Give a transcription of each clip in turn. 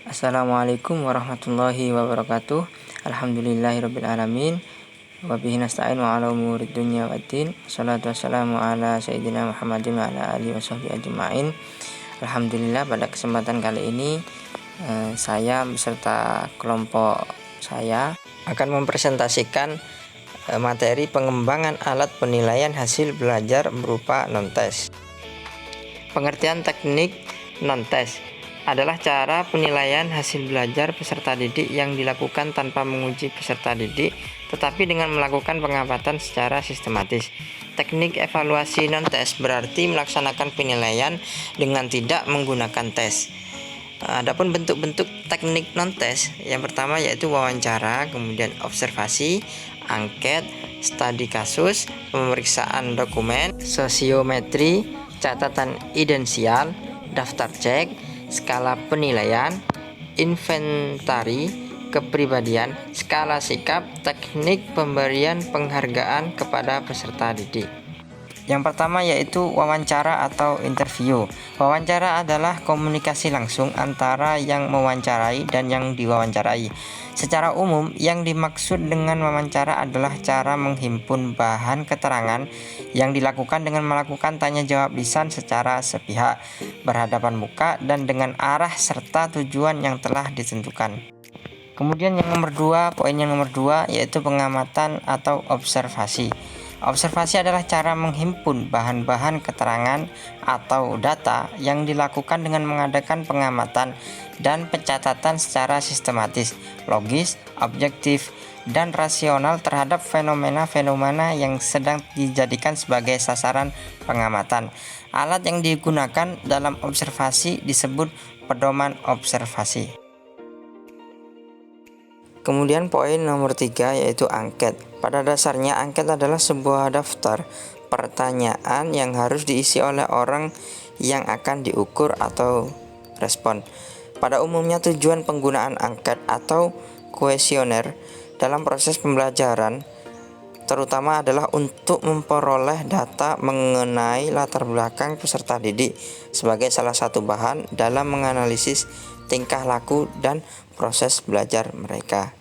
Assalamualaikum warahmatullahi wabarakatuh. Alhamdulillahirrabbilalamin. Wabihi nasta'in wa ala umurid dunya waddin. Salatu wassalamu ala sayyidina Muhammadin wa ala alihi wa sahbihi ajma'in. Alhamdulillah, pada kesempatan kali ini saya beserta kelompok saya akan mempresentasikan materi pengembangan alat penilaian hasil belajar berupa non-tes. Pengertian teknik non-tes adalah cara penilaian hasil belajar peserta didik yang dilakukan tanpa menguji peserta didik, tetapi dengan melakukan pengamatan secara sistematis. Teknik evaluasi non-tes berarti melaksanakan penilaian dengan tidak menggunakan tes. Adapun bentuk-bentuk teknik non-tes, yang pertama yaitu wawancara, kemudian observasi, angket, studi kasus, pemeriksaan dokumen, sosiometri, catatan idensial, daftar cek, skala penilaian, inventari kepribadian, skala sikap, teknik pemberian penghargaan kepada peserta didik. Yang pertama yaitu wawancara atau interview. Wawancara adalah komunikasi langsung antara yang mewawancarai dan yang diwawancarai. Secara umum, yang dimaksud dengan wawancara adalah cara menghimpun bahan keterangan yang dilakukan dengan melakukan tanya jawab lisan secara sepihak, berhadapan muka, dan dengan arah serta tujuan yang telah ditentukan. Kemudian poin yang nomor dua yaitu pengamatan atau observasi. Observasi adalah cara menghimpun bahan-bahan keterangan atau data yang dilakukan dengan mengadakan pengamatan dan pencatatan secara sistematis, logis, objektif, dan rasional terhadap fenomena-fenomena yang sedang dijadikan sebagai sasaran pengamatan. Alat yang digunakan dalam observasi disebut pedoman observasi. Kemudian poin nomor 3 yaitu angket. Pada dasarnya angket adalah sebuah daftar pertanyaan yang harus diisi oleh orang yang akan diukur atau respon. Pada umumnya tujuan penggunaan angket atau kuesioner dalam proses pembelajaran terutama adalah untuk memperoleh data mengenai latar belakang peserta didik sebagai salah satu bahan dalam menganalisis tingkah laku dan proses belajar mereka.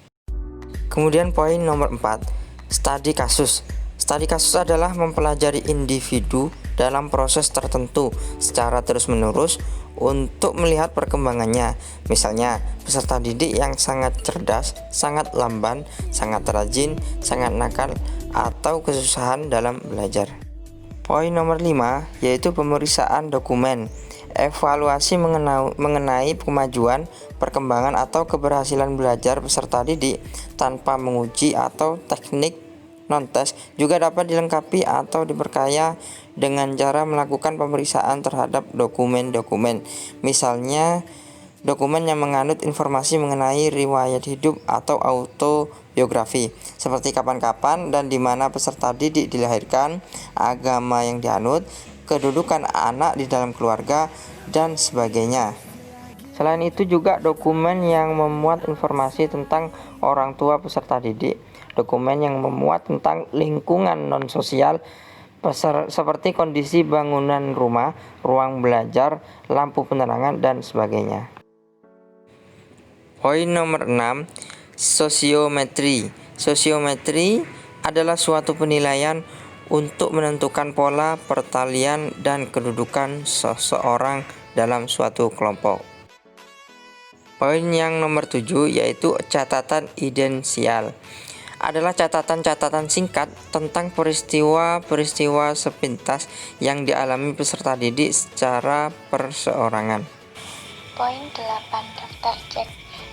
Kemudian poin nomor 4, studi kasus. Studi kasus adalah mempelajari individu dalam proses tertentu secara terus-menerus untuk melihat perkembangannya. Misalnya, peserta didik yang sangat cerdas, sangat lamban, sangat rajin, sangat nakal, atau kesusahan dalam belajar. Poin nomor 5 yaitu pemeriksaan dokumen. Evaluasi mengenai kemajuan, perkembangan atau keberhasilan belajar peserta didik tanpa menguji atau teknik non-tes juga dapat dilengkapi atau diperkaya dengan cara melakukan pemeriksaan terhadap dokumen-dokumen. Misalnya, dokumen yang mengandung informasi mengenai riwayat hidup atau autobiografi, seperti kapan-kapan dan di mana peserta didik dilahirkan, agama yang dianut, kedudukan anak di dalam keluarga, dan sebagainya. Selain itu juga dokumen yang memuat informasi tentang orang tua peserta didik, dokumen yang memuat tentang lingkungan non-sosial seperti kondisi bangunan rumah, ruang belajar, lampu penerangan, dan sebagainya. Poin nomor 6, sosiometri. Sosiometri adalah suatu penilaian untuk menentukan pola pertalian dan kedudukan seseorang dalam suatu kelompok. Poin yang nomor 7 yaitu catatan idensial. Adalah catatan-catatan singkat tentang peristiwa-peristiwa sepintas yang dialami peserta didik secara perseorangan. Poin 8, daftar cek.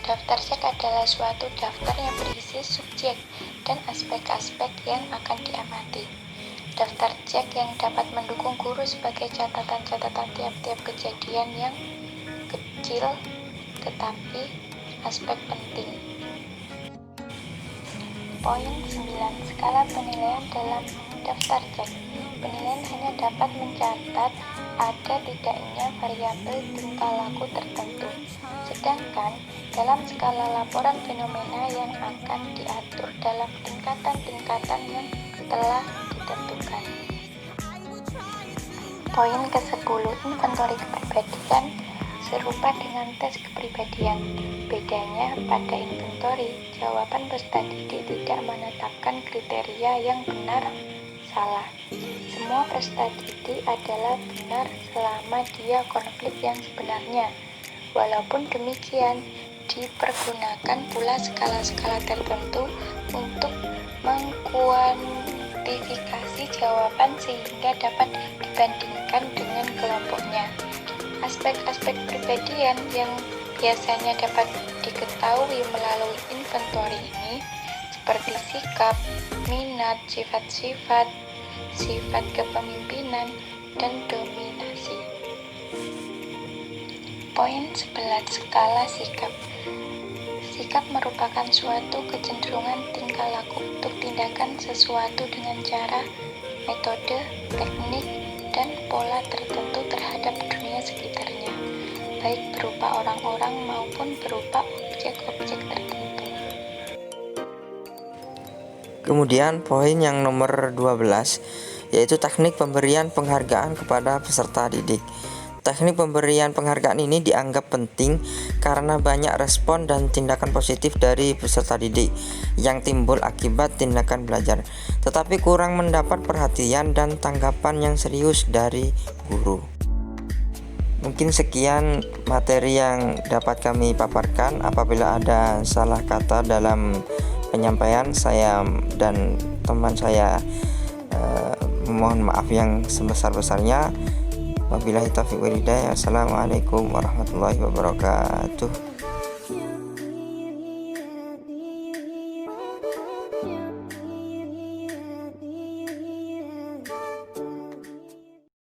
Daftar cek adalah suatu daftar yang berisi subjek dan aspek-aspek yang akan diamati. Daftar cek yang dapat mendukung guru sebagai catatan-catatan tiap-tiap kejadian yang kecil tetapi aspek penting. Poin 9, skala penilaian dalam daftar cek. Penilaian hanya dapat mencatat ada tidaknya variabel tingkah laku tertentu. Sedangkan dalam skala laporan fenomena yang akan diatur dalam tingkatan-tingkatan yang telah ditentukan. Poin ke-10, inventory kepribadian, serupa dengan tes kepribadian. Bedanya pada inventory, jawaban peserta didik tidak menetapkan kriteria yang benar salah. Semua peserta didik adalah benar selama dia konflik yang sebenarnya. Walaupun demikian, dipergunakan pula skala-skala tertentu untuk mengkuantifikasi jawaban sehingga dapat dibandingkan dengan kelompoknya. Aspek-aspek kepribadian yang biasanya dapat diketahui melalui inventory ini seperti sikap, minat, sifat-sifat, sifat kepemimpinan, dan dominasi. Poin 11 skala sikap. Sikap merupakan suatu kecenderungan tingkah laku untuk tindakan sesuatu dengan cara, metode, teknik, dan pola tertentu terhadap dunia sekitarnya, baik berupa orang-orang maupun berupa objek-objek tertentu. Kemudian poin yang nomor 12 yaitu teknik pemberian penghargaan kepada peserta didik. Teknik pemberian penghargaan ini dianggap penting karena banyak respon dan tindakan positif dari peserta didik yang timbul akibat tindakan belajar, tetapi kurang mendapat perhatian dan tanggapan yang serius dari guru. Mungkin sekian materi yang dapat kami paparkan. Apabila ada salah kata dalam penyampaian, saya dan teman saya mohon maaf yang sebesar-besarnya. Wabillahi taufiq wal hidayah. Assalamualaikum warahmatullahi wabarakatuh.